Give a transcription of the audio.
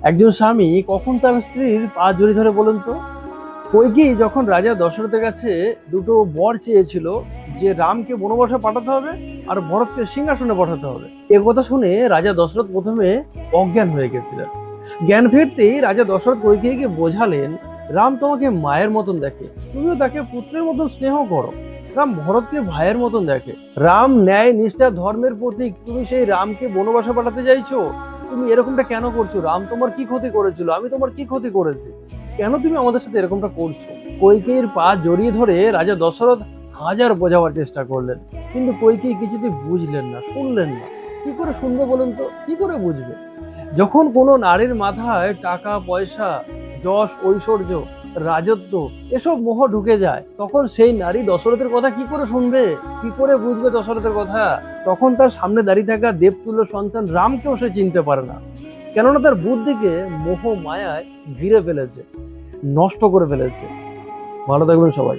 একজন স্বামী কখন তার স্ত্রীর পা জড়িয়ে ধরে বলুন তো? কইকেয়ী যখন রাজা দশরথের কাছে দুটো বর চেয়েছিল, যে রামকে বনবাসে পাঠাতে হবে আর ভরতকে সিংহাসনে পাঠাতে হবে। এ কথা শুনে রাজা দশরথ প্রথমে অজ্ঞান হয়ে গেছিলেন। জ্ঞান ফিরতেই রাজা দশরথ কইকেয়ীকে বোঝালেন, রাম তোমাকে মায়ের মতন দেখে, তুমিও তাকে পুত্রের মতন স্নেহ করো। রাম ভরতকে ভাইয়ের মতন দেখে। রাম ন্যায় নিষ্ঠা ধর্মের প্রতীক, তুমি সেই রামকে বনবাসে পাঠাতে চাইছো? তুমি এরকমটা কেন করছো? রাম তোমার কি ক্ষতি করেছিল? আমি তোমার কি ক্ষতি করেছি? কেন তুমি আমাদের সাথে এরকমটা করছো? কইকেয়ীর পা জড়িয়ে ধরে রাজা দশরথ হাজার বোঝাবার চেষ্টা করলেন, কিন্তু কইকেয়ী কিছুতেই বুঝলেন না, শুনলেন না। কি করে শুনবে বলুন তো? কি করে বুঝবে? যখন কোনো নারীর মাথায় টাকা পয়সা, যশ ঐশ্বর্য, রাজত্ব এসব মোহ ঢুকে যায়, তখন সেই নারী দশরথের কথা কি করে শুনবে? কি করে বুঝবে দশরথের কথা? তখন তার সামনে দাঁড়িয়ে থাকা দেবতুল্য সন্তান রামকেও সে চিনতে পারে না, কেননা তার বুদ্ধিকে মোহ মায়ায় ঘিরে ফেলেছে, নষ্ট করে ফেলেছে। ভালো থাকবেন সবাই।